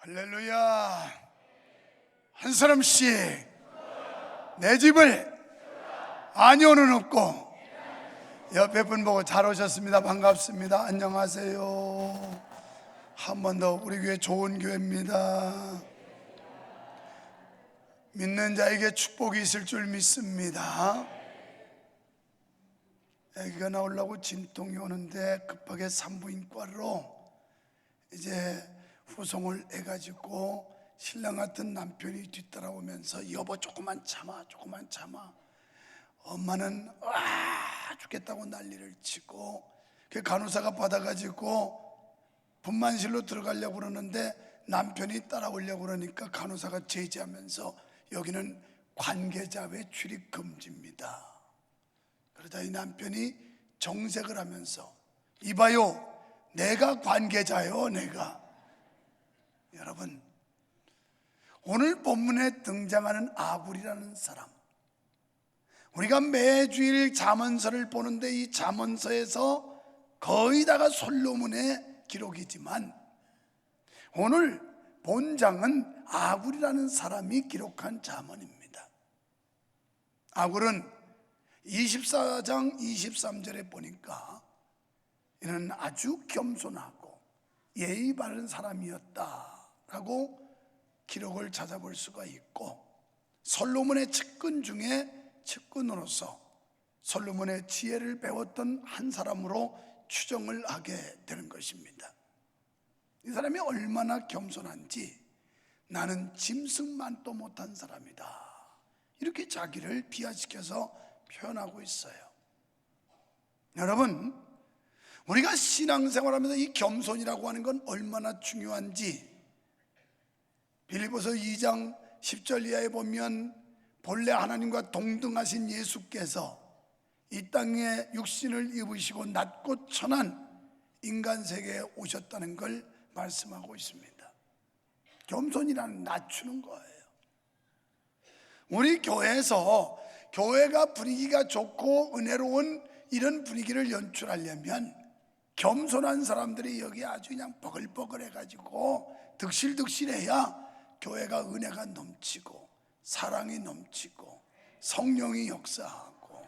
할렐루야. 한 사람씩 내 집을 아니오는 없고. 옆에 분 보고 잘 오셨습니다. 반갑습니다. 안녕하세요. 한 번 더 우리 교회 좋은 교회입니다. 믿는 자에게 축복이 있을 줄 믿습니다. 아기가 나오려고 진통이 오는데 급하게 산부인과로 이제 후송을 해가지고 신랑 같은 남편이 뒤따라오면서 여보 조금만 참아, 조금만 참아. 엄마는 죽겠다고 난리를 치고 그 간호사가 받아가지고 분만실로 들어가려고 그러는데 남편이 따라오려고 그러니까 간호사가 제지하면서 여기는 관계자 외 출입 금지입니다. 그러자 이 남편이 정색을 하면서 이봐요, 내가 관계자요, 내가. 여러분, 오늘 본문에 등장하는 아굴이라는 사람, 우리가 매주일 잠언서를 보는데 이 잠언서에서 거의 다가 솔로몬의 기록이지만 오늘 본장은 아굴이라는 사람이 기록한 잠언입니다. 아굴은 24장 23절에 보니까 이는 아주 겸손하고 예의 바른 사람이었다라고 기록을 찾아볼 수가 있고, 솔로몬의 측근 중에 측근으로서 솔로몬의 지혜를 배웠던 한 사람으로 추정을 하게 되는 것입니다. 이 사람이 얼마나 겸손한지, 나는 짐승만도 못한 사람이다, 이렇게 자기를 비하시켜서 표현하고 있어요. 여러분, 우리가 신앙생활하면서 이 겸손이라고 하는 건 얼마나 중요한지 빌립보서 2장 10절 이하에 보면 본래 하나님과 동등하신 예수께서 이 땅에 육신을 입으시고 낮고 천한 인간 세계에 오셨다는 걸 말씀하고 있습니다. 겸손이란 낮추는 거예요. 우리 교회에서 교회가 분위기가 좋고 은혜로운 이런 분위기를 연출하려면 겸손한 사람들이 여기 아주 그냥 버글버글 해가지고 득실득실해야 교회가 은혜가 넘치고 사랑이 넘치고 성령이 역사하고.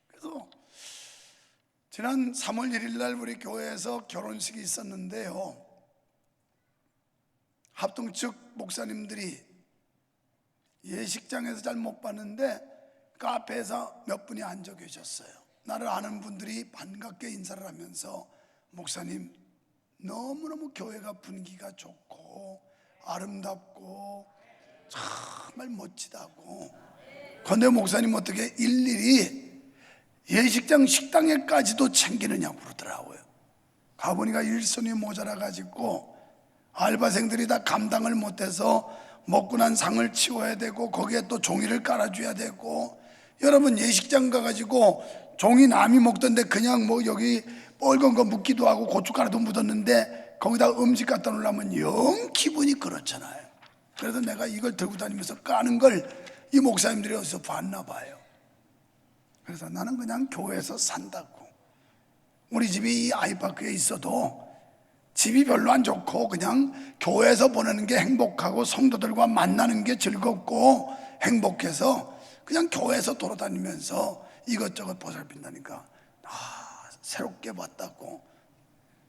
그래서 지난 3월 1일 날 우리 교회에서 결혼식이 있었는데요, 합동 측 목사님들이 예식장에서 잘 못 봤는데 카페에서 몇 분이 앉아 계셨어요. 나를 아는 분들이 반갑게 인사를 하면서 목사님, 너무너무 교회가 분위기가 좋고 아름답고 정말 멋지다고. 그런데 목사님 어떻게 일일이 예식장 식당에까지도 챙기느냐고 그러더라고요. 가보니까 일손이 모자라 가지고 알바생들이 다 감당을 못해서 먹고 난 상을 치워야 되고 거기에 또 종이를 깔아줘야 되고. 여러분, 예식장 가가지고 종이 남이 먹던데 그냥 뭐 여기 빨간 거 묻기도 하고 고춧가루도 묻었는데 거기다 음식 갖다 놓으려면 영 기분이 그렇잖아요. 그래서 내가 이걸 들고 다니면서 까는 걸 이 목사님들이 어디서 봤나 봐요. 그래서 나는 그냥 교회에서 산다고. 우리 집이 이 아이파크에 있어도 집이 별로 안 좋고 그냥 교회에서 보내는 게 행복하고 성도들과 만나는 게 즐겁고 행복해서 그냥 교회에서 돌아다니면서 이것저것 보살핀다니까 새롭게 봤다고.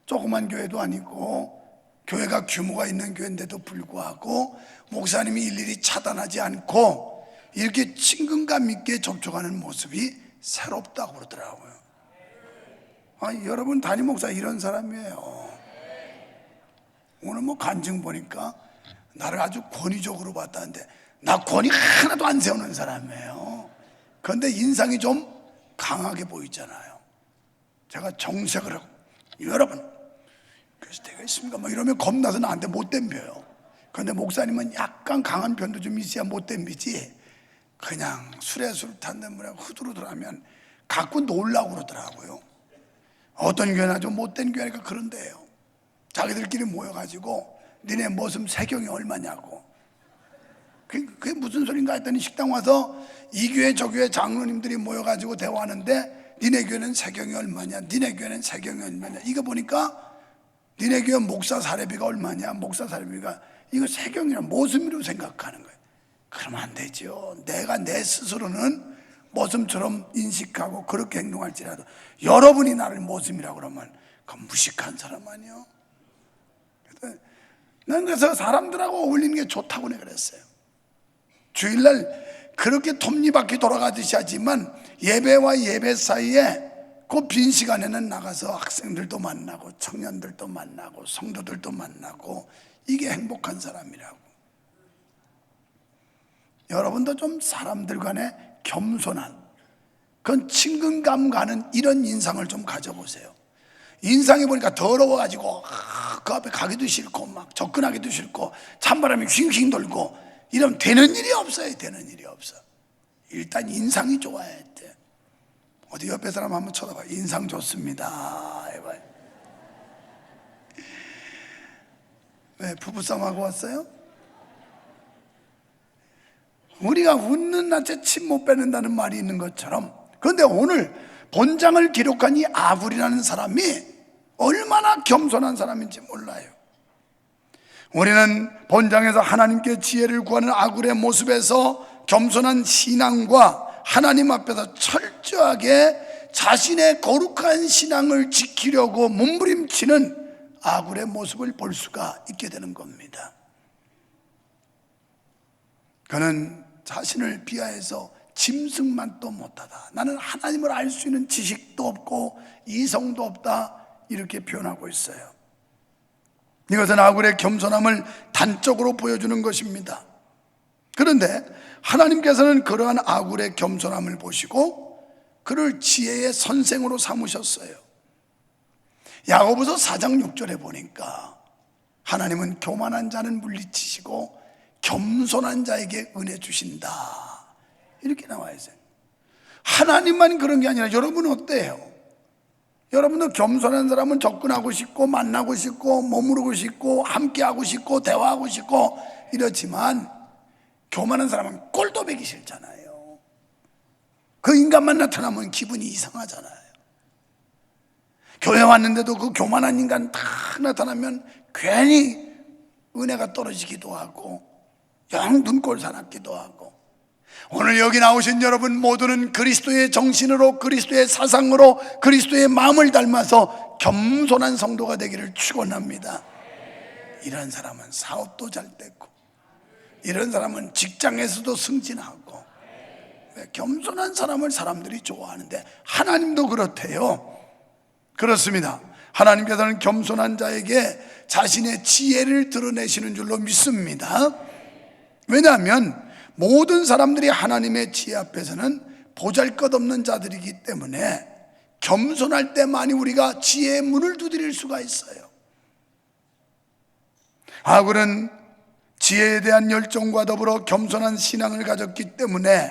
조그만 교회도 아니고 교회가 규모가 있는 교회인데도 불구하고 목사님이 일일이 차단하지 않고 이렇게 친근감 있게 접촉하는 모습이 새롭다고 그러더라고요. 여러분, 담임 목사 이런 사람이에요. 오늘 뭐 간증 보니까 나를 아주 권위적으로 봤다는데 나 권위 하나도 안 세우는 사람이에요. 그런데 인상이 좀 강하게 보이잖아요. 제가 정색을 하고 여러분 그래서 되가 있습니까? 뭐 이러면 겁나서 나한테 못 덤벼요. 그런데 목사님은 약간 강한 편도 좀 있어야 못 덤비지, 그냥 술에 술 탄데 뭐라 후두루두하면 갖고 놀라고 그러더라고요. 어떤 교회나 좀 못된 교회니까 그런데요, 자기들끼리 모여가지고 니네 머슴 세경이 얼마냐고. 그게 무슨 소린가 했더니 식당 와서 이 교회 저 교회 장로님들이 모여가지고 대화하는데 니네 교회는 세경이 얼마냐, 니네 교회는 세경이 얼마냐. 이거 보니까 니네 교회 목사 사례비가 얼마냐? 목사 사례비가 이거 세경이랑 모습으로 생각하는 거예요. 그러면 안 되죠. 내가 내 스스로는 모습처럼 인식하고 그렇게 행동할지라도 여러분이 나를 모습이라고 그러면 그건 무식한 사람 아니요. 난 그래서 사람들하고 어울리는 게 좋다고 내가 그랬어요. 주일날 그렇게 톱니바퀴 돌아가듯이 하지만 예배와 예배 사이에 그 빈 시간에는 나가서 학생들도 만나고 청년들도 만나고 성도들도 만나고 이게 행복한 사람이라고. 여러분도 좀 사람들 간에 겸손한 그건 친근감 가는 이런 인상을 좀 가져보세요. 인상이 보니까 더러워가지고 그 앞에 가기도 싫고 막 접근하기도 싫고 찬바람이 휙휙 돌고 이러면 되는 일이 없어요. 되는 일이 없어. 일단 인상이 좋아야 돼. 어디 옆에 사람 한번 쳐다봐. 인상 좋습니다 해봐요. 왜 부부싸움하고 왔어요? 우리가 웃는 낯에 침 못 빼낸다는 말이 있는 것처럼, 그런데 오늘 본장을 기록한 이 아굴이라는 사람이 얼마나 겸손한 사람인지 몰라요. 우리는 본장에서 하나님께 지혜를 구하는 아굴의 모습에서 겸손한 신앙과 하나님 앞에서 철저하게 자신의 거룩한 신앙을 지키려고 몸부림치는 아굴의 모습을 볼 수가 있게 되는 겁니다. 그는 자신을 비하해서 짐승만도 못하다, 나는 하나님을 알 수 있는 지식도 없고 이성도 없다, 이렇게 표현하고 있어요. 이것은 아굴의 겸손함을 단적으로 보여주는 것입니다. 그런데 하나님께서는 그러한 아굴의 겸손함을 보시고 그를 지혜의 선생으로 삼으셨어요. 야고보서 4장 6절에 보니까 하나님은 교만한 자는 물리치시고 겸손한 자에게 은혜 주신다, 이렇게 나와 있어요. 하나님만 그런 게 아니라 여러분은 어때요? 여러분도 겸손한 사람은 접근하고 싶고 만나고 싶고 머무르고 싶고 함께하고 싶고 대화하고 싶고 이렇지만 교만한 사람은 꼴도 보기 싫잖아요. 그 인간만 나타나면 기분이 이상하잖아요. 교회 왔는데도 그 교만한 인간 다 나타나면 괜히 은혜가 떨어지기도 하고 영 눈꼴 사납기도 하고. 오늘 여기 나오신 여러분 모두는 그리스도의 정신으로 그리스도의 사상으로 그리스도의 마음을 닮아서 겸손한 성도가 되기를 축원합니다. 이런 사람은 사업도 잘 되고 이런 사람은 직장에서도 승진하고, 겸손한 사람을 사람들이 좋아하는데 하나님도 그렇대요. 그렇습니다. 하나님께서는 겸손한 자에게 자신의 지혜를 드러내시는 줄로 믿습니다. 왜냐하면 모든 사람들이 하나님의 지혜 앞에서는 보잘것없는 자들이기 때문에 겸손할 때만이 우리가 지혜의 문을 두드릴 수가 있어요. 아굴은 지혜에 대한 열정과 더불어 겸손한 신앙을 가졌기 때문에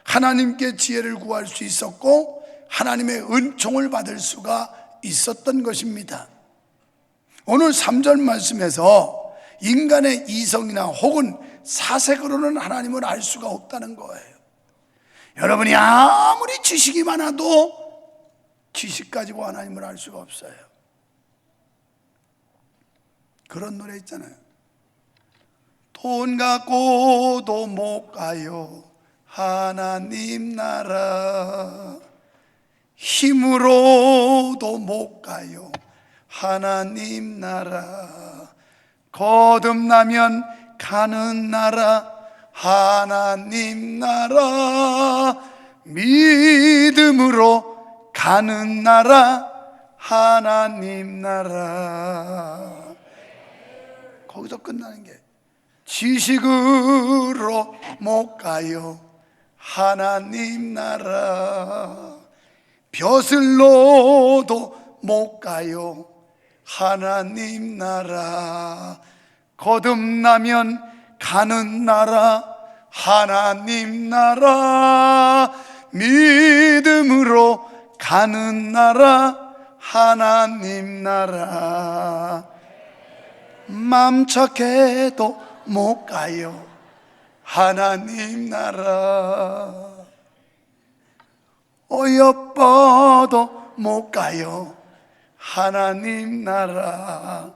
하나님께 지혜를 구할 수 있었고 하나님의 은총을 받을 수가 있었던 것입니다. 오늘 3절 말씀에서 인간의 이성이나 혹은 사색으로는 하나님을 알 수가 없다는 거예요. 여러분이 아무리 지식이 많아도 지식 가지고 하나님을 알 수가 없어요. 그런 노래 있잖아요. 돈 갖고도 못 가요 하나님 나라, 힘으로도 못 가요 하나님 나라, 거듭나면 가는 나라 하나님 나라, 믿음으로 가는 나라 하나님 나라. 거기서 끝나는 게 지식으로 못 가요 하나님 나라, 벼슬로도 못 가요 하나님 나라, 거듭나면 가는 나라 하나님 나라, 믿음으로 가는 나라 하나님 나라, 맘 착해도 못 가요 하나님 나라, 어여뻐도 못 가요 하나님 나라,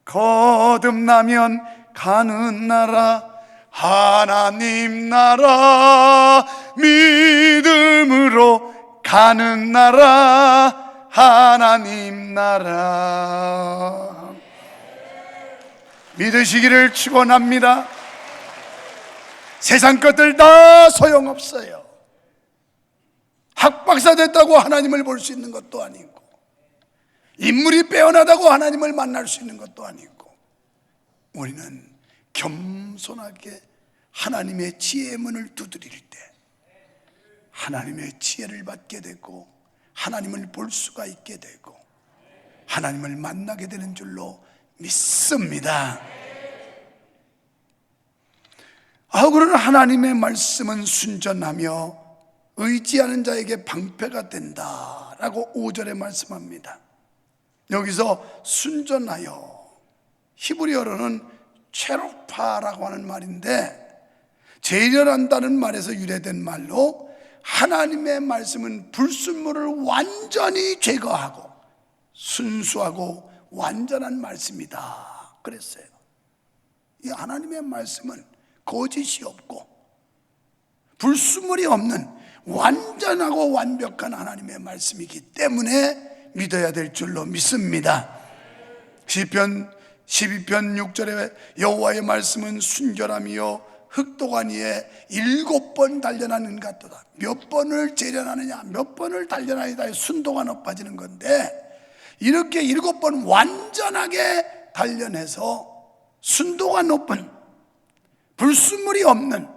거듭나면 가는 나라, 하나님 나라, 믿음으로 가는 나라, 하나님 나라. 믿으시기를 축원합니다. 세상 것들 다 소용없어요. 학박사 됐다고 하나님을 볼 수 있는 것도 아니고, 인물이 빼어나다고 하나님을 만날 수 있는 것도 아니고, 우리는 겸손하게 하나님의 지혜의 문을 두드릴 때 하나님의 지혜를 받게 되고, 하나님을 볼 수가 있게 되고, 하나님을 만나게 되는 줄로 믿습니다. 그러나 하나님의 말씀은 순전하며 의지하는 자에게 방패가 된다라고 5절에 말씀합니다. 여기서 순전하여, 히브리어로는 체로파라고 하는 말인데, 재련한다는 말에서 유래된 말로, 하나님의 말씀은 불순물을 완전히 제거하고 순수하고 완전한 말씀이다 그랬어요. 이 하나님의 말씀은 거짓이 없고 불순물이 없는 완전하고 완벽한 하나님의 말씀이기 때문에 믿어야 될 줄로 믿습니다. 시편 12편 6절에 여호와의 말씀은 순결함이요 흑독한 이에 7번 단련하는 것 같도다. 몇 번을 재련하느냐, 몇 번을 단련하느냐에 순도가 높아지는 건데, 이렇게 7번 완전하게 단련해서 순도가 높은, 불순물이 없는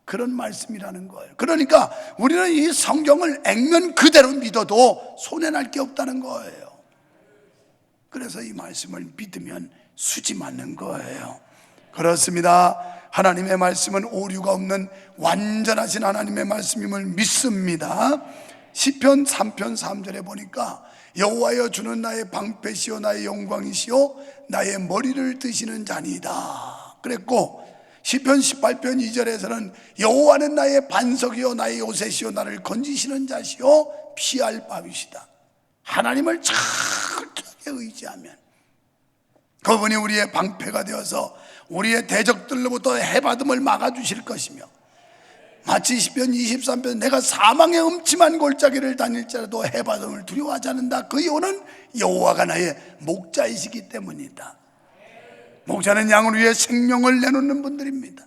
그런 말씀이라는 거예요. 그러니까 우리는 이 성경을 액면 그대로 믿어도 손해날 게 없다는 거예요. 그래서 이 말씀을 믿으면 수지 맞는 거예요. 그렇습니다. 하나님의 말씀은 오류가 없는 완전하신 하나님의 말씀임을 믿습니다. 시편 3편 3절에 보니까 여호와여 주는 나의 방패시요 나의 영광이시요 나의 머리를 드시는 자니이다 그랬고, 시편 18편 2절에서는 여호와는 나의 반석이요 나의 요새시요 나를 건지시는 자시요 피할 바위시다. 하나님을 철저하게 의지하면 그분이 우리의 방패가 되어서 우리의 대적들로부터 해받음을 막아주실 것이며, 마치 시편 23편 내가 사망의 음침한 골짜기를 다닐지라도 해받음을 두려워하지 않는다. 그 이유는 여호와가 나의 목자이시기 때문이다. 목자는 양을 위해 생명을 내놓는 분들입니다.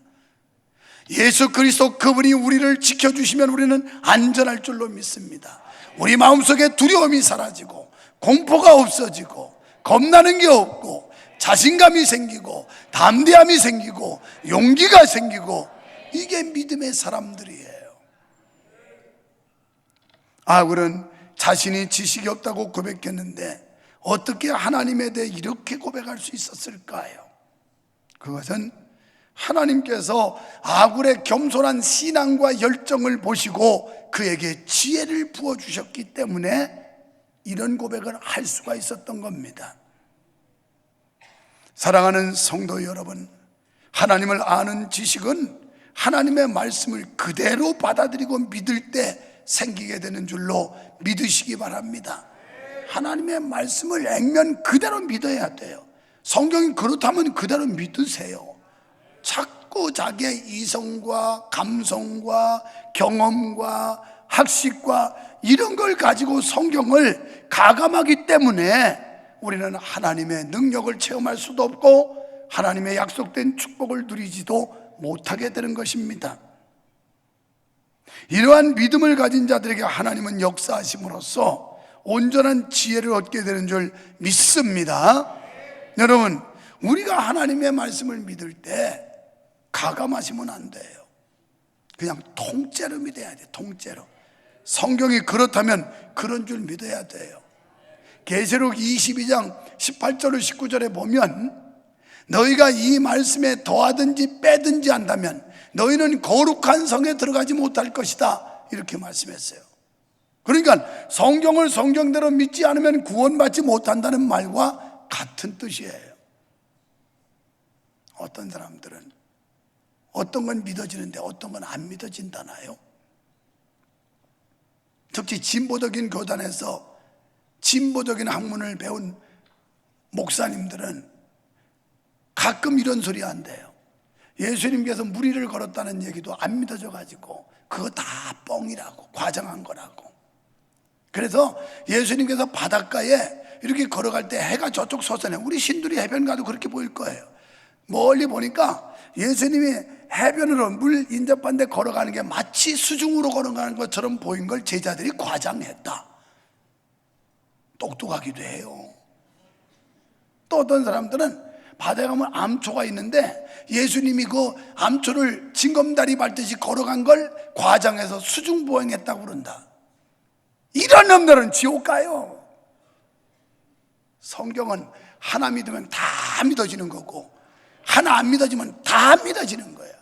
예수 그리스도 그분이 우리를 지켜주시면 우리는 안전할 줄로 믿습니다. 우리 마음속에 두려움이 사라지고 공포가 없어지고 겁나는 게 없고 자신감이 생기고 담대함이 생기고 용기가 생기고, 이게 믿음의 사람들이에요. 아굴은 자신이 지식이 없다고 고백했는데 어떻게 하나님에 대해 이렇게 고백할 수 있었을까요? 그것은 하나님께서 아굴의 겸손한 신앙과 열정을 보시고 그에게 지혜를 부어주셨기 때문에 이런 고백을 할 수가 있었던 겁니다. 사랑하는 성도 여러분, 하나님을 아는 지식은 하나님의 말씀을 그대로 받아들이고 믿을 때 생기게 되는 줄로 믿으시기 바랍니다. 하나님의 말씀을 액면 그대로 믿어야 돼요. 성경이 그렇다면 그대로 믿으세요. 자꾸 자기의 이성과 감성과 경험과 학식과 이런 걸 가지고 성경을 가감하기 때문에 우리는 하나님의 능력을 체험할 수도 없고 하나님의 약속된 축복을 누리지도 못하게 되는 것입니다. 이러한 믿음을 가진 자들에게 하나님은 역사하심으로써 온전한 지혜를 얻게 되는 줄 믿습니다. 여러분, 우리가 하나님의 말씀을 믿을 때 가감하시면 안 돼요. 그냥 통째로 믿어야 돼요. 통째로. 성경이 그렇다면 그런 줄 믿어야 돼요. 계시록 22장 18절로 19절에 보면 너희가 이 말씀에 더하든지 빼든지 한다면 너희는 거룩한 성에 들어가지 못할 것이다, 이렇게 말씀했어요. 그러니까 성경을 성경대로 믿지 않으면 구원받지 못한다는 말과 같은 뜻이에요. 어떤 사람들은 어떤 건 믿어지는데 어떤 건 안 믿어진다나요? 특히 진보적인 교단에서 진보적인 학문을 배운 목사님들은 가끔 이런 소리 한대요. 예수님께서 무리를 걸었다는 얘기도 안 믿어져 가지고 그거 다 뻥이라고, 과장한 거라고. 그래서 예수님께서 바닷가에 이렇게 걸어갈 때 해가 저쪽 솟아내. 우리 신들이 해변 가도 그렇게 보일 거예요. 멀리 보니까 예수님이 해변으로 물 인접한 데 걸어가는 게 마치 수중으로 걸어가는 것처럼 보인 걸 제자들이 과장했다. 똑똑하기도 해요. 또 어떤 사람들은 바다에 가면 암초가 있는데 예수님이 그 암초를 징검다리 밟듯이 걸어간 걸 과장해서 수중보행했다고 그런다. 이런 놈들은 지옥 가요. 성경은 하나 믿으면 다 믿어지는 거고 하나 안 믿어지면 다 믿어지는 거야.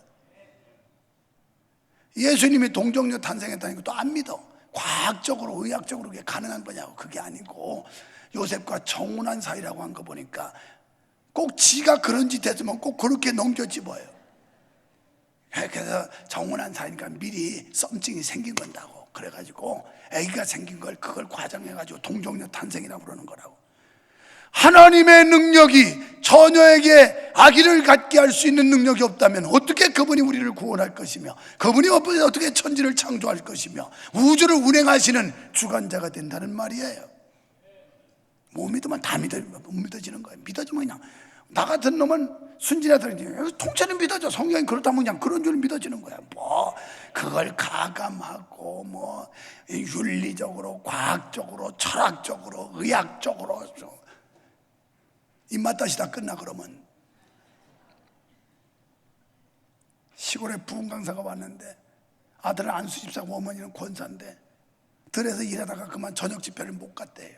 예수님이 동정녀 탄생했다는 것도 안 믿어. 과학적으로 의학적으로 그게 가능한 거냐고. 그게 아니고 요셉과 정운한 사이라고 한 거 보니까 꼭 지가 그런 짓 했으면 꼭 그렇게 넘겨집어요. 그래서 정운한 사이니까 미리 썸씽이 생긴 건다고. 그래가지고 아기가 생긴 걸 그걸 과장해가지고 동정녀 탄생이라고 그러는 거라고. 하나님의 능력이 처녀에게 아기를 갖게 할 수 있는 능력이 없다면 어떻게 그분이 우리를 구원할 것이며 그분이 어떻게 천지를 창조할 것이며 우주를 운행하시는 주관자가 된다는 말이에요. 못 믿으면 다 못 믿어지는 거예요. 믿어지면 그냥 나 같은 놈은 순진하더니 통째로 믿어져. 성경이 그렇다면 그냥 그런 줄 믿어지는 거야. 뭐 그걸 가감하고 뭐 윤리적으로 과학적으로 철학적으로 의학적으로 입맛다시 다 끝나. 그러면 시골에 부흥 강사가 왔는데 아들은 안수 집사고 어머니는 권사인데 들에서 일하다가 그만 저녁 집회를 못 갔대요.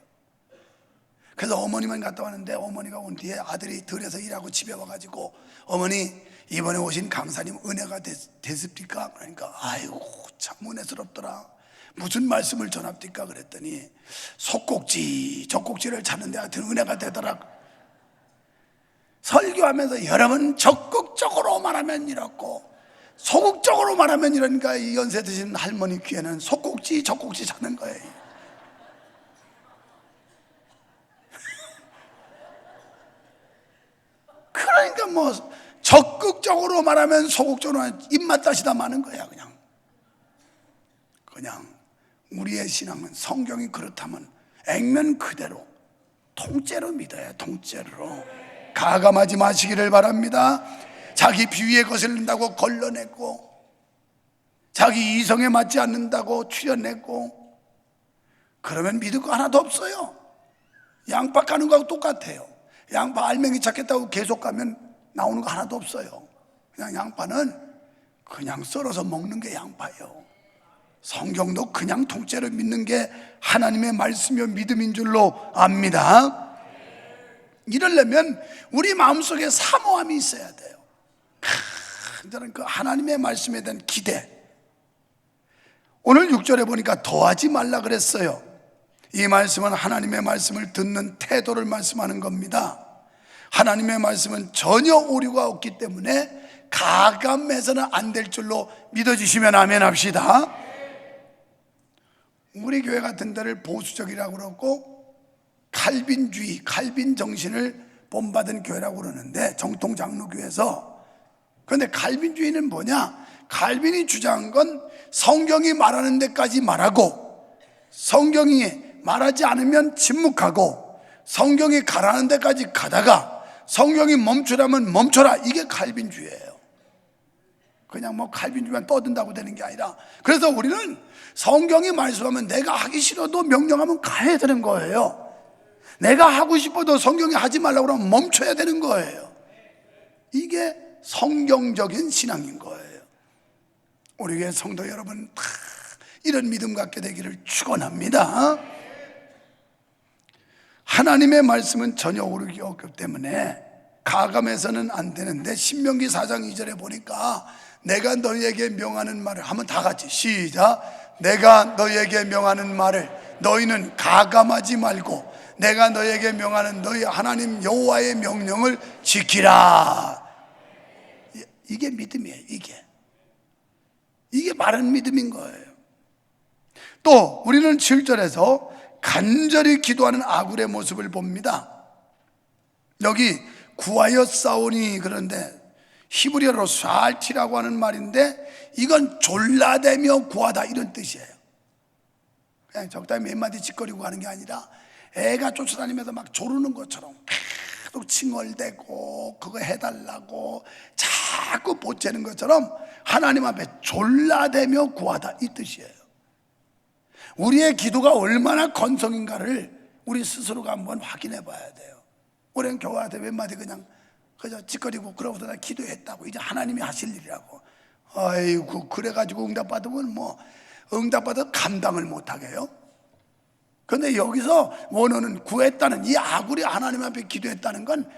그래서 어머니만 갔다 왔는데 어머니가 온 뒤에 아들이 들에서 일하고 집에 와가지고 어머니 이번에 오신 강사님 은혜가 됐습니까? 그러니까 아이고 참 은혜스럽더라. 무슨 말씀을 전합니까? 그랬더니 속꼭지 젖꼭지를 찾는데 하여튼 은혜가 되더라. 설교하면서 여러분 적극적으로 말하면 이렇고 소극적으로 말하면 이러니까 이 연세 드신 할머니 귀에는 속꼭지 젖꼭지 찾는 거예요. 그러니까 뭐 적극적으로 말하면 소극적으로 입맛 다시다 마는 거야. 그냥 우리의 신앙은 성경이 그렇다면 액면 그대로 통째로 믿어야. 통째로 가감하지 마시기를 바랍니다. 자기 비위에 거슬린다고 걸러내고 자기 이성에 맞지 않는다고 추려내고 그러면 믿을 거 하나도 없어요. 양파 까는 거하고 똑같아요. 양파 알맹이 찾겠다고 계속 가면 나오는 거 하나도 없어요. 그냥 양파는 그냥 썰어서 먹는 게 양파예요. 성경도 그냥 통째로 믿는 게 하나님의 말씀이요 믿음인 줄로 압니다. 이러려면 우리 마음속에 사모함이 있어야 돼요. 저는 그 하나님의 말씀에 대한 기대. 오늘 6절에 보니까 더하지 말라 그랬어요. 이 말씀은 하나님의 말씀을 듣는 태도를 말씀하는 겁니다. 하나님의 말씀은 전혀 오류가 없기 때문에 가감해서는 안 될 줄로 믿어주시면 아멘 합시다. 우리 교회 같은 데를 보수적이라고 그러고 칼빈주의, 칼빈 정신을 본받은 교회라고 그러는데 정통 장로교에서. 그런데 칼빈주의는 뭐냐? 칼빈이 주장한 건 성경이 말하는 데까지 말하고 성경이 말하지 않으면 침묵하고 성경이 가라는 데까지 가다가 성경이 멈추라면 멈춰라. 이게 칼빈주의예요. 그냥 뭐 칼빈주의만 떠든다고 되는 게 아니라, 그래서 우리는 성경이 말씀하면 내가 하기 싫어도 명령하면 가야 되는 거예요. 내가 하고 싶어도 성경이 하지 말라고 그러면 멈춰야 되는 거예요. 이게 성경적인 신앙인 거예요. 우리 교회 성도 여러분 다 이런 믿음 갖게 되기를 축원합니다. 하나님의 말씀은 전혀 오르기 없기 때문에 가감해서는 안 되는데 신명기 4장 2절에 보니까 내가 너희에게 명하는 말을 하면 다 같이 시작. 내가 너희에게 명하는 말을 너희는 가감하지 말고 내가 너희에게 명하는 너희 하나님 여호와의 명령을 지키라. 이게 믿음이에요. 이게 바른 믿음인 거예요. 또 우리는 7절에서 간절히 기도하는 아굴의 모습을 봅니다. 여기 구하여 싸우니, 그런데 히브리어로 샬티라고 하는 말인데 이건 졸라대며 구하다 이런 뜻이에요. 그냥 적당히 몇 마디 짓거리고 하는 게 아니라 애가 쫓아다니면서 막 조르는 것처럼 계속 칭얼대고 그거 해달라고 자꾸 보채는 것처럼 하나님 앞에 졸라대며 구하다 이 뜻이에요. 우리의 기도가 얼마나 건성인가를 우리 스스로가 한번 확인해 봐야 돼요. 우리는 교회한테 몇 마디 그냥 짓거리고 그러고서 나 기도했다고 이제 하나님이 하실 일이라고. 아이고, 그래가지고 응답받으면 뭐 응답받아 감당을 못하게요. 그런데 여기서 원어는 구했다는 이 아굴이 하나님 앞에 기도했다는 건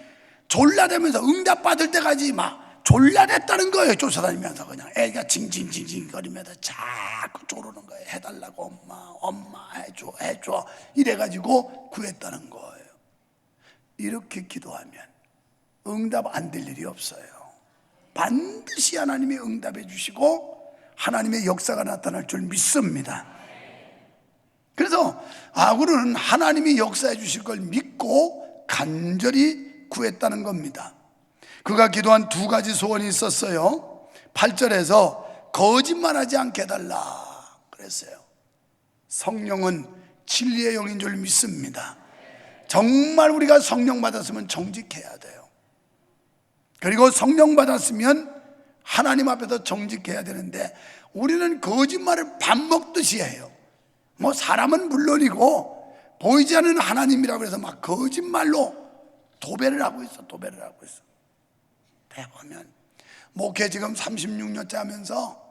졸라대면서 응답받을 때까지 막 졸라댔다는 거예요. 쫓아다니면서 그냥 애가 징징징징 거리면서 자꾸 조르는 거예요. 해달라고, 엄마 해줘 이래가지고 구했다는 거예요. 이렇게 기도하면 응답 안 될 일이 없어요. 반드시 하나님이 응답해 주시고 하나님의 역사가 나타날 줄 믿습니다. 그래서 아굴은 하나님이 역사해 주실 걸 믿고 간절히 구했다는 겁니다. 그가 기도한 두 가지 소원이 있었어요. 8절에서 거짓말하지 않게 해달라 그랬어요. 성령은 진리의 영인 줄 믿습니다. 정말 우리가 성령 받았으면 정직해야 돼요. 그리고 성령 받았으면 하나님 앞에서 정직해야 되는데 우리는 거짓말을 밥 먹듯이 해요. 뭐 사람은 물론이고 보이지 않는 하나님이라고 해서 막 거짓말로 도배를 하고 있어. 대보면 목회 지금 36년째 하면서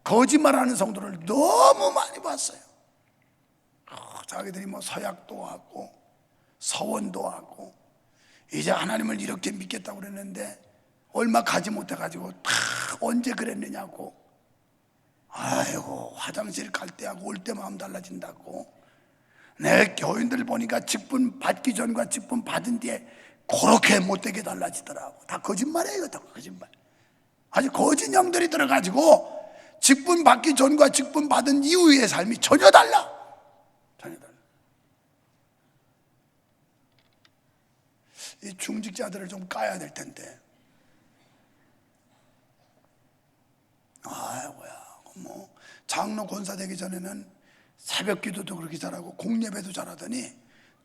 거짓말하는 성도를 너무 많이 봤어요. 자기들이 뭐 서약도 하고 서원도 하고 이제 하나님을 이렇게 믿겠다고 그랬는데 얼마 가지 못해가지고 다 언제 그랬느냐고, 아이고 화장실 갈 때하고 올 때 마음 달라진다고. 내 교인들 보니까 직분 받기 전과 직분 받은 뒤에 그렇게 못되게 달라지더라고. 다 거짓말이에요. 다 거짓말. 아주 거짓 영들이 들어가지고 직분 받기 전과 직분 받은 이후의 삶이 전혀 달라. 이 중직자들을 좀 까야 될 텐데. 아이고야, 뭐 장로 권사 되기 전에는 새벽 기도도 그렇게 잘하고 공예배도 잘하더니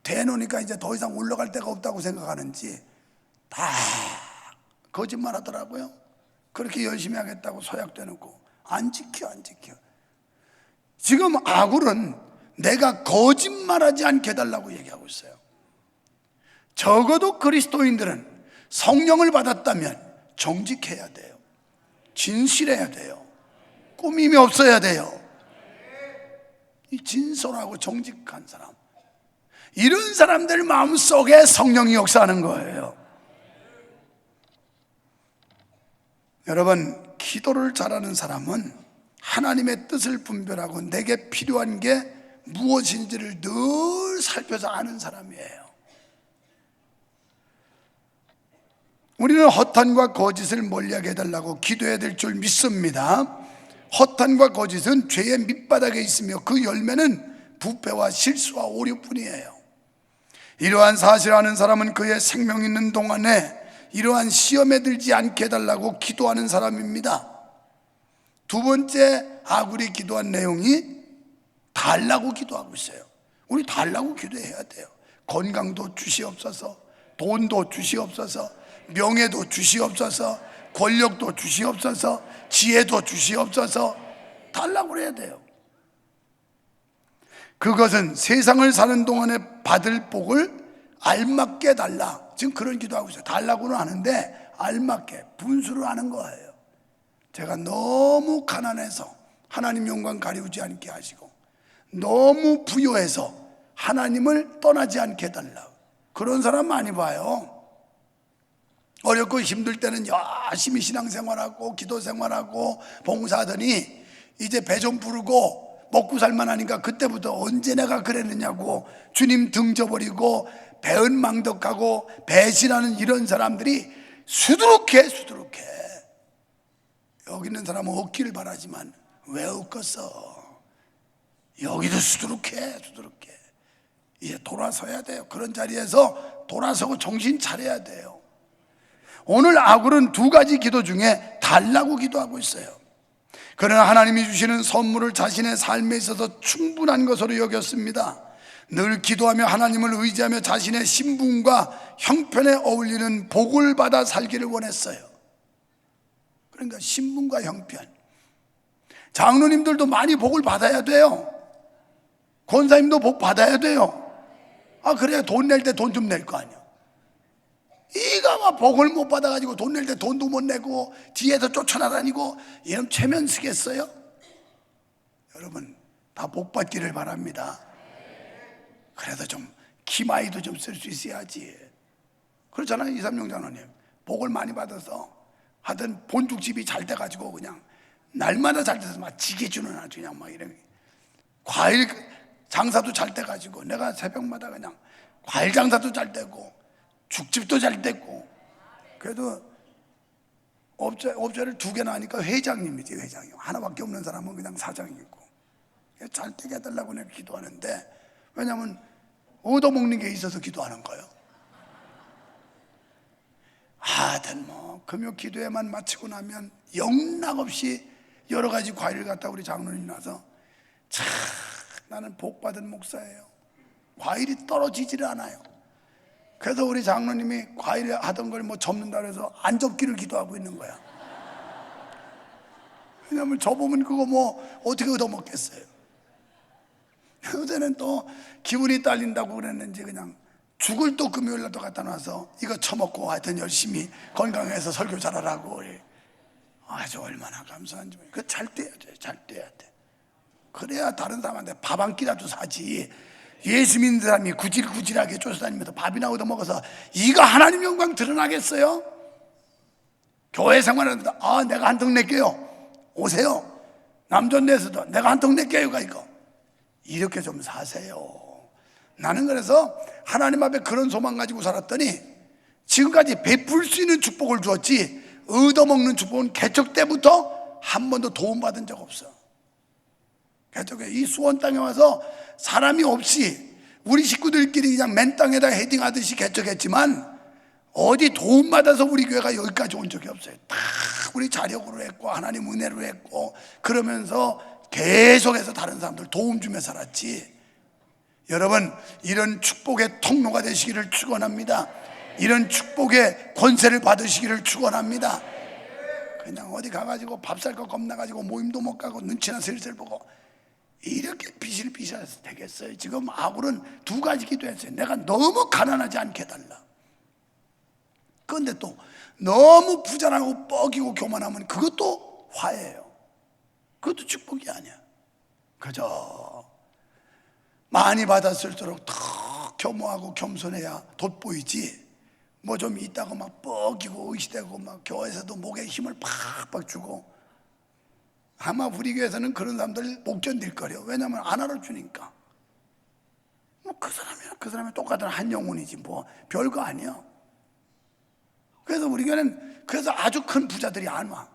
대놓으니까 이제 더 이상 올라갈 데가 없다고 생각하는지 다 거짓말 하더라고요. 그렇게 열심히 하겠다고 서약도 해놓고 안 지켜. 지금 아굴은 내가 거짓말하지 않게 해달라고 얘기하고 있어요. 적어도 그리스도인들은 성령을 받았다면 정직해야 돼요. 진실해야 돼요. 꾸밈이 없어야 돼요. 이 진솔하고 정직한 사람, 이런 사람들 마음속에 성령이 역사하는 거예요. 여러분, 기도를 잘하는 사람은 하나님의 뜻을 분별하고 내게 필요한 게 무엇인지를 늘 살펴서 아는 사람이에요. 우리는 허탄과 거짓을 멀리하게 해달라고 기도해야 될 줄 믿습니다. 허탄과 거짓은 죄의 밑바닥에 있으며 그 열매는 부패와 실수와 오류뿐이에요. 이러한 사실을 아는 사람은 그의 생명 있는 동안에 이러한 시험에 들지 않게 해달라고 기도하는 사람입니다. 두 번째 아굴이 기도한 내용이 달라고 기도하고 있어요. 우리 달라고 기도해야 돼요. 건강도 주시옵소서, 돈도 주시옵소서, 명예도 주시옵소서, 권력도 주시옵소서, 지혜도 주시옵소서, 달라고 해야 돼요. 그것은 세상을 사는 동안에 받을 복을 알맞게 달라. 지금 그런 기도하고 있어요. 달라고는 하는데 알맞게 분수를 하는 거예요. 제가 너무 가난해서 하나님 영광 가리우지 않게 하시고 너무 부유해서 하나님을 떠나지 않게 해달라. 그런 사람 많이 봐요. 어렵고 힘들 때는 열심히 신앙생활하고 기도생활하고 봉사하더니 이제 배 좀 부르고 먹고 살만하니까 그때부터 언제 내가 그랬느냐고 주님 등 져버리고 배은망덕하고 배신하는 이런 사람들이 수두룩해. 여기 있는 사람은 없기를 바라지만 왜 없겠어. 여기도 수두룩해. 이제 돌아서야 돼요. 그런 자리에서 돌아서고 정신 차려야 돼요. 오늘 아굴은 두 가지 기도 중에 달라고 기도하고 있어요. 그는 하나님이 주시는 선물을 자신의 삶에 있어서 충분한 것으로 여겼습니다. 늘 기도하며 하나님을 의지하며 자신의 신분과 형편에 어울리는 복을 받아 살기를 원했어요. 그러니까 신분과 형편, 장로님들도 많이 복을 받아야 돼요. 권사님도 복 받아야 돼요. 그래야 돈 낼 때 돈 좀 낼 거 아니야. 이가 막 복을 못 받아가지고 돈 낼 때 돈도 못 내고 뒤에서 쫓아나다니고 이러면 체면 쓰겠어요? 여러분 다 복 받기를 바랍니다. 그래도 좀 기마이도 좀 쓸 수 있어야지. 그렇잖아요. 이삼용 장로님 복을 많이 받아서 하여튼 본죽집이 잘 돼가지고 그냥 날마다 잘 돼서 막 지게 주는 아주 그냥 막 이런 과일 장사도 잘 돼가지고 내가 새벽마다 그냥 과일 장사도 잘 되고 죽집도 잘 됐고, 그래도 업체를 두 개나 하니까 회장님이지. 회장이 하나밖에 없는 사람은 그냥 사장이고. 잘 되게 해달라고 내가 기도하는데, 왜냐하면 얻어먹는 게 있어서 기도하는 거예요. 하여튼 뭐 금요 기도회만 마치고 나면 영락없이 여러 가지 과일을 갖다 우리 장로님이 나서, 참 나는 복받은 목사예요. 과일이 떨어지지를 않아요. 그래서 우리 장로님이 과일 하던 걸 뭐 접는다 그래서 안 접기를 기도하고 있는 거야. 왜냐면 접으면 그거 뭐 어떻게 얻어먹겠어요. 요새는 또 기분이 딸린다고 그랬는지 그냥 죽을 또 금요일날 또 갖다 놔서 이거 처먹고 하여튼 열심히 건강해서 설교 잘하라고. 아주 얼마나 감사한지. 그거 잘 돼야 돼. 잘 돼야 돼. 그래야 다른 사람한테 밥 한 끼라도 사지. 예수 믿는 사람이 구질구질하게 쫓아다니면서 밥이나 얻어먹어서 이거 하나님 영광 드러나겠어요? 교회 생활하는데 내가 한 턱 낼게요. 오세요. 남존네에서도 내가 한 턱 낼게요. 이거 이렇게 좀 사세요. 나는 그래서 하나님 앞에 그런 소망 가지고 살았더니 지금까지 베풀 수 있는 축복을 주었지 얻어먹는 축복은 개척 때부터 한 번도 도움받은 적 없어. 개척에 이 수원 땅에 와서 사람이 없이 우리 식구들끼리 그냥 맨 땅에다 헤딩하듯이 개척했지만 어디 도움받아서 우리 교회가 여기까지 온 적이 없어요. 다 우리 자력으로 했고 하나님 은혜로 했고 그러면서 계속해서 다른 사람들 도움 주며 살았지. 여러분 이런 축복의 통로가 되시기를 축원합니다. 이런 축복의 권세를 받으시기를 축원합니다. 그냥 어디 가가지고 밥 살 거 겁나가지고 모임도 못 가고 눈치나 슬슬 보고 이렇게 비실비실해서 되겠어요? 지금 아굴은 두 가지 기도했어요. 내가 너무 가난하지 않게 해달라. 그런데 또 너무 부자라고 뻐기고 교만하면 그것도 화예요. 그것도 축복이 아니야. 그저 많이 받았을수록 더 겸허하고 겸손해야 돋보이지. 뭐 좀 있다고 막 뻐기고 의시되고 막 교회에서도 목에 힘을 팍팍 주고, 아마 우리 교회에서는 그런 사람들 못 견딜 거래요. 왜냐하면 안 알아주니까. 뭐 그 사람이 똑같은 한 영혼이지 뭐 별거 아니야. 그래서 우리 교회는 그래서 아주 큰 부자들이 안 와.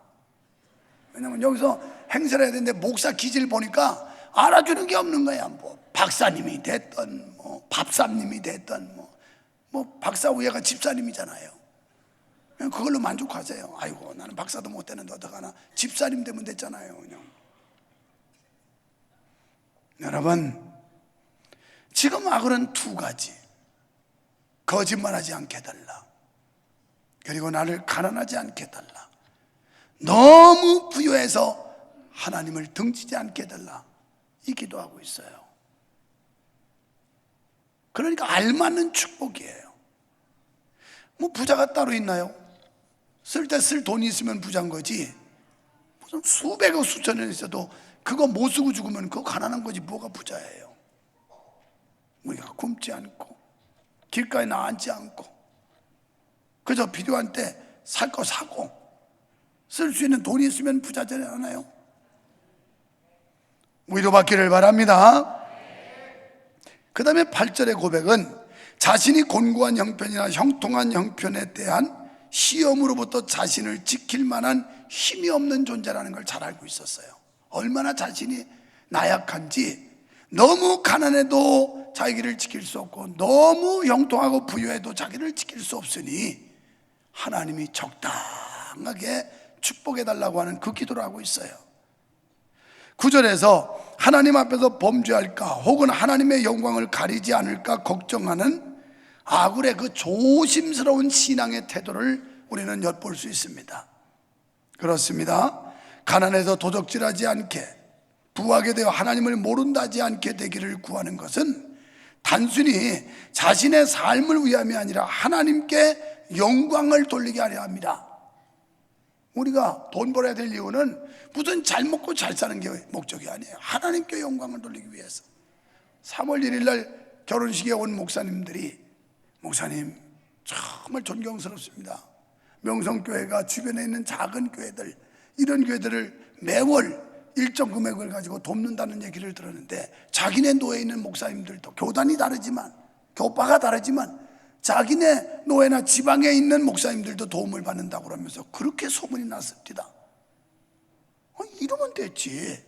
왜냐하면 여기서 행사를 해야 되는데 목사 기질 보니까 알아주는 게 없는 거야. 뭐 박사님이 됐던 뭐 밥사님이 됐던 뭐 박사 위에가 집사님이잖아요. 그걸로 만족하세요. 아이고 나는 박사도 못 되는데 어떡하나. 집사님 되면 됐잖아요. 그냥. 여러분 지금 아굴은 두 가지. 거짓말하지 않게 해달라. 그리고 나를 가난하지 않게 해달라. 너무 부유해서 하나님을 등지지 않게 해달라. 이 기도하고 있어요. 그러니까 알맞는 축복이에요. 뭐 부자가 따로 있나요? 쓸 때 쓸 돈이 있으면 부자인 거지. 무슨 수백억 수천억 있어도 그거 못 쓰고 죽으면 그거 가난한 거지. 뭐가 부자예요? 우리가 굶지 않고 길가에 나앉지 않고 그저 필요한 때 살 거 사고 쓸 수 있는 돈이 있으면 부자지 않아요? 위로받기를 바랍니다. 그 다음에 8절의 고백은 자신이 곤고한 형편이나 형통한 형편에 대한 시험으로부터 자신을 지킬 만한 힘이 없는 존재라는 걸 잘 알고 있었어요. 얼마나 자신이 나약한지, 너무 가난해도 자기를 지킬 수 없고 너무 형통하고 부유해도 자기를 지킬 수 없으니 하나님이 적당하게 축복해달라고 하는 그 기도를 하고 있어요. 9절에서 하나님 앞에서 범죄할까 혹은 하나님의 영광을 가리지 않을까 걱정하는 아굴의 그 조심스러운 신앙의 태도를 우리는 엿볼 수 있습니다. 그렇습니다. 가난해서 도적질하지 않게, 부하게 되어 하나님을 모른다 하지 않게 되기를 구하는 것은 단순히 자신의 삶을 위함이 아니라 하나님께 영광을 돌리게 하려 합니다. 우리가 돈 벌어야 될 이유는 무슨 잘 먹고 잘 사는 게 목적이 아니에요. 하나님께 영광을 돌리기 위해서. 3월 1일 날 결혼식에 온 목사님들이, 목사님 정말 존경스럽습니다. 명성교회가 주변에 있는 작은 교회들, 이런 교회들을 매월 일정 금액을 가지고 돕는다는 얘기를 들었는데, 자기네 노예에 있는 목사님들도 교단이 다르지만, 교파가 다르지만 자기네 노예나 지방에 있는 목사님들도 도움을 받는다고 그러면서 그렇게 소문이 났습니다. 이러면 됐지.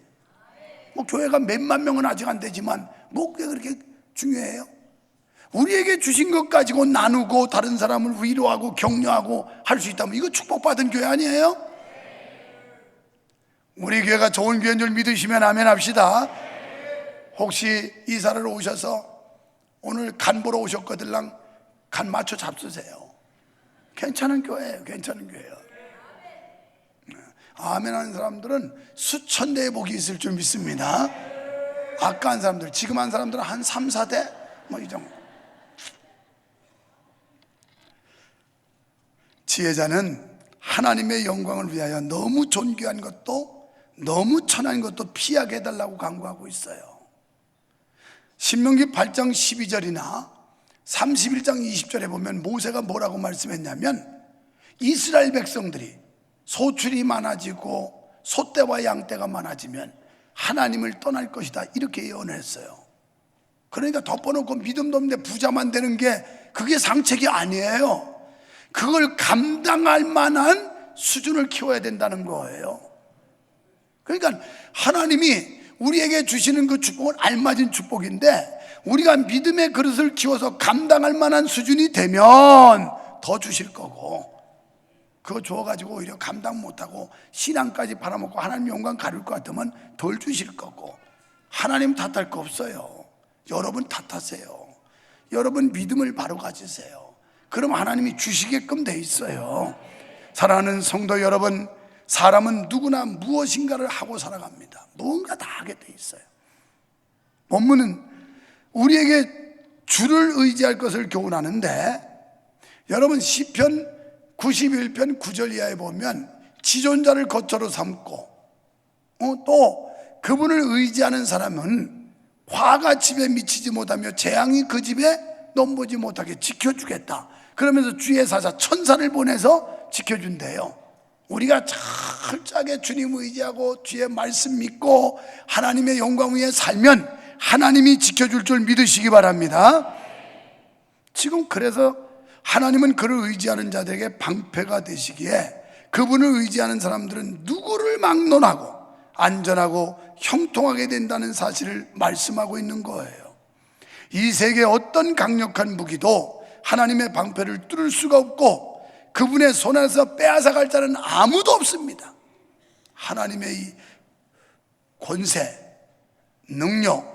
뭐 교회가 몇만 명은 아직 안 되지만 뭐 그게 그렇게 중요해요? 우리에게 주신 것 가지고 나누고 다른 사람을 위로하고 격려하고 할 수 있다면 이거 축복받은 교회 아니에요? 우리 교회가 좋은 교회인 줄 믿으시면 아멘 합시다. 혹시 이사를 오셔서 오늘 간 보러 오셨거들랑 간 맞춰 잡수세요. 괜찮은 교회예요. 괜찮은 교회예요. 아멘 하는 사람들은 수천 대의 복이 있을 줄 믿습니다. 아까 한 사람들, 지금 한 사람들은 한 3, 4대 뭐 이 정도. 지혜자는 하나님의 영광을 위하여 너무 존귀한 것도 너무 천한 것도 피하게 해달라고 강구하고 있어요. 신명기 8장 12절이나 31장 20절에 보면 모세가 뭐라고 말씀했냐면, 이스라엘 백성들이 소출이 많아지고 소떼와 양떼가 많아지면 하나님을 떠날 것이다, 이렇게 예언했어요. 그러니까 덮어놓고 믿음도 없는데 부자만 되는 게 그게 상책이 아니에요. 그걸 감당할 만한 수준을 키워야 된다는 거예요. 그러니까 하나님이 우리에게 주시는 그 축복은 알맞은 축복인데, 우리가 믿음의 그릇을 키워서 감당할 만한 수준이 되면 더 주실 거고, 그거 줘가지고 오히려 감당 못하고 신앙까지 팔아먹고 하나님 영광 가릴 것 같으면 덜 주실 거고. 하나님 탓할 거 없어요. 여러분 탓하세요. 여러분 믿음을 바로 가지세요. 그럼 하나님이 주시게끔 돼 있어요. 사랑하는 성도 여러분, 사람은 누구나 무엇인가를 하고 살아갑니다. 무언가 다 하게 돼 있어요. 본문은 우리에게 주를 의지할 것을 교훈하는데, 여러분 시편 91편 9절 이하에 보면 지존자를 거처로 삼고 또 그분을 의지하는 사람은 화가 집에 미치지 못하며 재앙이 그 집에 넘보지 못하게 지켜주겠다. 그러면서 주의 사자 천사를 보내서 지켜준대요. 우리가 철저하게 주님 의지하고 주의 말씀 믿고 하나님의 영광 위에 살면 하나님이 지켜줄 줄 믿으시기 바랍니다. 지금 그래서 하나님은 그를 의지하는 자들에게 방패가 되시기에 그분을 의지하는 사람들은 누구를 막론하고 안전하고 형통하게 된다는 사실을 말씀하고 있는 거예요. 이 세계 어떤 강력한 무기도 하나님의 방패를 뚫을 수가 없고 그분의 손에서 빼앗아갈 자는 아무도 없습니다. 하나님의 이 권세, 능력,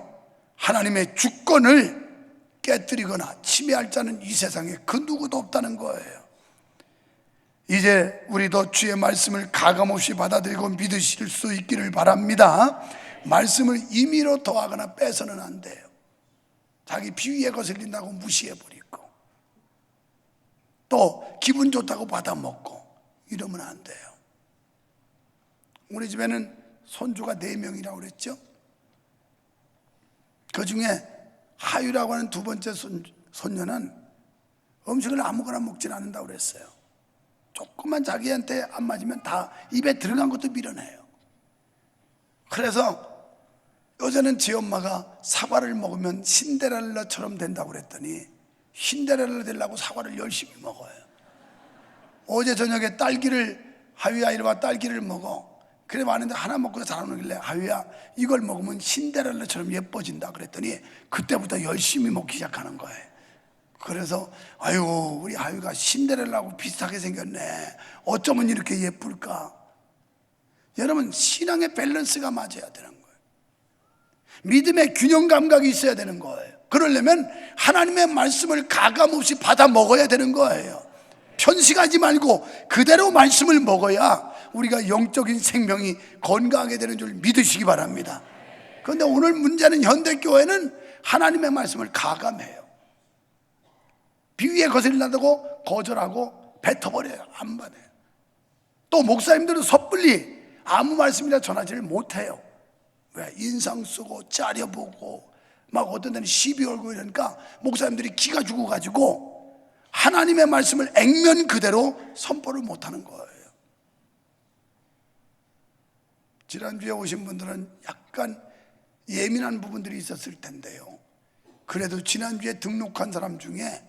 하나님의 주권을 깨뜨리거나 침해할 자는 이 세상에 그 누구도 없다는 거예요. 이제 우리도 주의 말씀을 가감없이 받아들이고 믿으실 수 있기를 바랍니다. 말씀을 임의로 더하거나 빼서는 안 돼요. 자기 비위에 거슬린다고 무시해버리고 또 기분 좋다고 받아먹고 이러면 안 돼요. 우리 집에는 손주가 4명이라고 그랬죠. 그 중에 하유라고 하는 두 번째 손녀는 음식을 아무거나 먹진 않는다고 그랬어요. 조금만 자기한테 안 맞으면 다 입에 들어간 것도 밀어내요. 그래서 요새는 지 엄마가 사과를 먹으면 신데렐라처럼 된다고 그랬더니 신데렐라 되려고 사과를 열심히 먹어요. 어제 저녁에 딸기를, 하유야 이리 와 딸기를 먹어. 그래 왔는데 하나 먹고 잘 안 오길래 하유야 이걸 먹으면 신데렐라처럼 예뻐진다 그랬더니 그때부터 열심히 먹기 시작하는 거예요. 그래서 아유 우리 하유가 신데렐라하고 비슷하게 생겼네. 어쩌면 이렇게 예쁠까? 여러분 신앙의 밸런스가 맞아야 되는 거예요. 믿음의 균형 감각이 있어야 되는 거예요. 그러려면 하나님의 말씀을 가감없이 받아 먹어야 되는 거예요. 편식하지 말고 그대로 말씀을 먹어야 우리가 영적인 생명이 건강하게 되는 줄 믿으시기 바랍니다. 그런데 오늘 문제는 현대교회는 하나님의 말씀을 가감해요. 비위에 거슬린다고 거절하고 뱉어버려요. 안 받아요. 또 목사님들은 섣불리 아무 말씀이나 전하지를 못해요. 왜? 인상 쓰고 짜려보고 막 어떤 데는 시비 걸고 이러니까 목사님들이 기가 죽어가지고 하나님의 말씀을 액면 그대로 선포를 못하는 거예요. 지난주에 오신 분들은 약간 예민한 부분들이 있었을 텐데요. 그래도 지난주에 등록한 사람 중에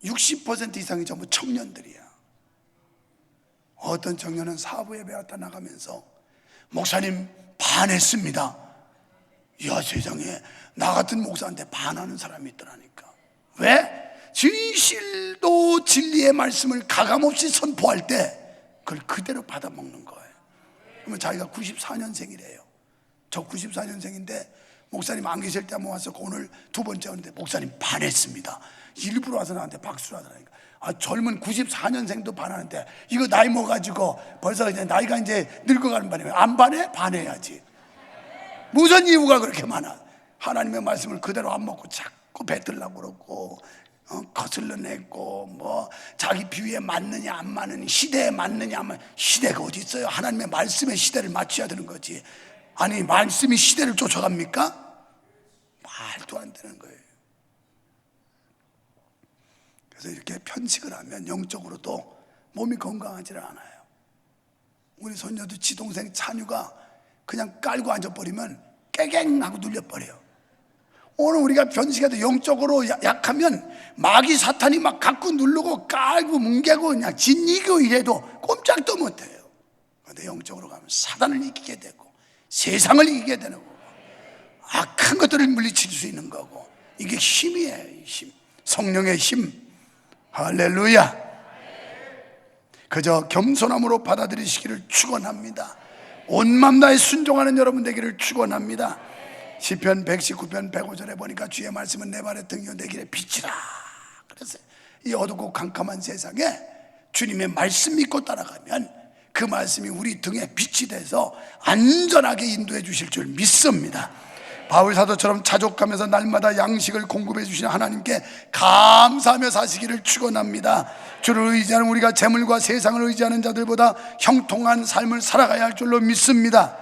60% 이상이 전부 청년들이야. 어떤 청년은 사부 예배 왔다 나가면서 목사님 반했습니다. 이야 세상에 나 같은 목사한테 반하는 사람이 있더라니까. 왜? 진실도 진리의 말씀을 가감없이 선포할 때 그걸 그대로 받아먹는 거예요. 그러면 자기가 94년생이래요 저 94년생인데 목사님 안 계실 때 한번 와서 오늘 두 번째 오는데 목사님 반했습니다. 일부러 와서 나한테 박수를 하더라니까. 젊은 94년생도 반하는데 이거 나이 먹어가지고 벌써 이제 나이가 이제 늙어가는 바람에 안 반해? 반해야지. 무슨 이유가 그렇게 많아? 하나님의 말씀을 그대로 안 먹고 자꾸 뱉으려고 그러고 거슬러내고 뭐 자기 비위에 맞느냐 안 맞느냐 시대에 맞느냐 안 맞느냐. 시대가 어디 있어요? 하나님의 말씀의 시대를 맞춰야 되는 거지. 아니 말씀이 시대를 쫓아갑니까? 말도 안 되는 거예요. 그래서 이렇게 편식을 하면 영적으로도 몸이 건강하지 않아요. 우리 손녀도 지동생 찬유가 그냥 깔고 앉아버리면 깨갱하고 눌려버려요. 오늘 우리가 편식해도 영적으로 약하면 마귀 사탄이 막 갖고 누르고 깔고 뭉개고 그냥 짓이고 이래도 꼼짝도 못해요. 그런데 영적으로 가면 사단을 이기게 되고 세상을 이기게 되는 거고 악한 것들을 물리칠 수 있는 거고 이게 힘이에요. 힘. 성령의 힘. 할렐루야. 그저 겸손함으로 받아들이시기를 축원합니다. 온 맘 다해 순종하는 여러분 되기를 축원합니다. 시편 119편 105절에 보니까 주의 말씀은 내 발의 등이요 내 길의 빛이라. 그래서 이 어둡고 캄캄한 세상에 주님의 말씀 믿고 따라가면 그 말씀이 우리 등에 빛이 돼서 안전하게 인도해 주실 줄 믿습니다. 바울 사도처럼 자족하면서 날마다 양식을 공급해 주시는 하나님께 감사하며 사시기를 축원합니다. 주를 의지하는 우리가 재물과 세상을 의지하는 자들보다 형통한 삶을 살아가야 할 줄로 믿습니다.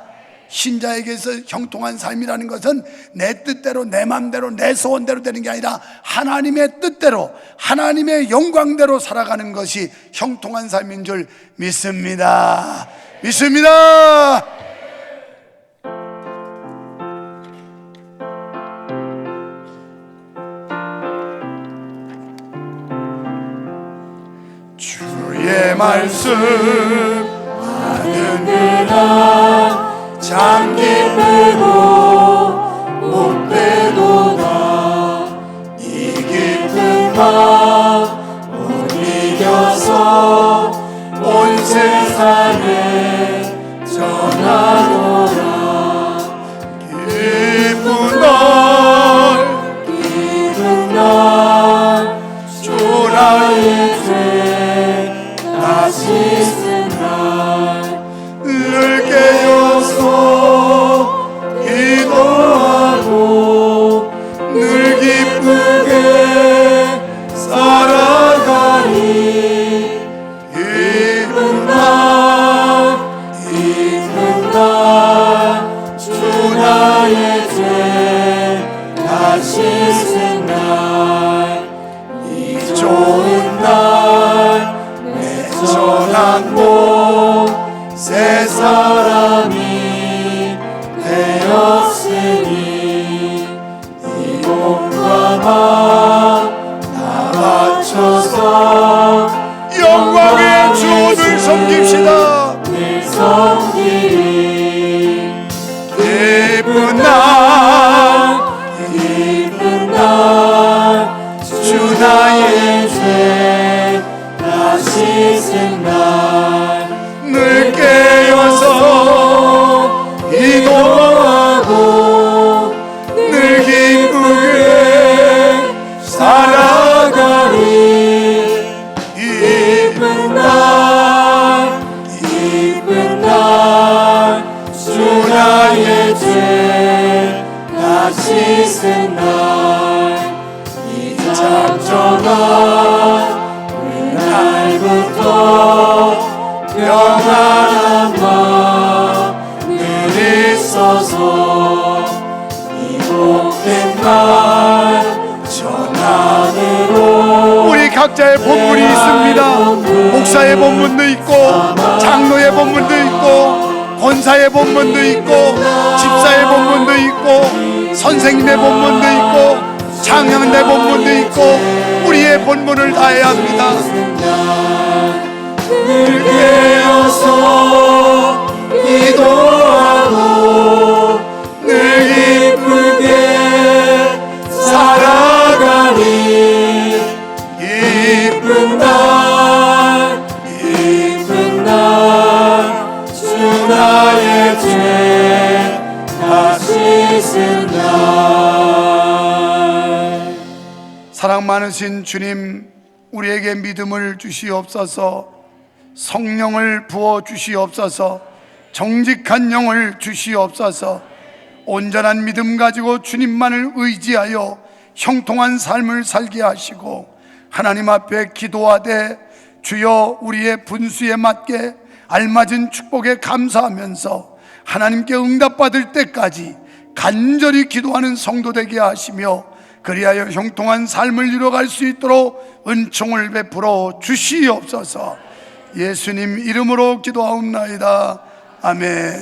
신자에게서 형통한 삶이라는 것은 내 뜻대로 내 맘대로 내 소원대로 되는 게 아니라 하나님의 뜻대로 하나님의 영광대로 살아가는 것이 형통한 삶인 줄 믿습니다. 믿습니다. 주의 말씀 받으느라 잠기 빼고 못 빼도다. 이 깊은 밤 못 이겨서 온 세상에 전하노라. 깊은 날 주 나의 죄 다시 쓴 날 늘 깨어서 기도하고 늘 기쁘게 살아가리. 깊은 날 주 나의 죄 다시 쓴 날 이 좋은 날 내 전한 몸 새 사람이 되었으니 이 몸과 맘 다 바쳐서 영광의 주를 섬깁시다. 늘 섬기리. 씻은 날 이 작정한 그날부터 평안한 마음을 있어서 이 복된 날 전환으로 우리 각자의 본문이 있습니다. 목사의 본문도 있고, 장로의 본문도 있고, 권사의 본문도 있고, 집사의 본문도 있고, 선생님의 본문도 있고, 장년의 본문도 있고, 우리의 본문을 다해야 합니다. 늘 깨어서 기도하고 늘 기쁘게 살아가니 기쁜 날 주 나의 죄 다 씻은 날. 사랑 많으신 주님, 우리에게 믿음을 주시옵소서, 성령을 부어 주시옵소서, 정직한 영을 주시옵소서, 온전한 믿음 가지고 주님만을 의지하여 형통한 삶을 살게 하시고, 하나님 앞에 기도하되 주여 우리의 분수에 맞게 알맞은 축복에 감사하면서 하나님께 응답받을 때까지 간절히 기도하는 성도 되게 하시며, 그리하여 형통한 삶을 이뤄갈 수 있도록 은총을 베풀어 주시옵소서. 예수님 이름으로 기도하옵나이다. 아멘.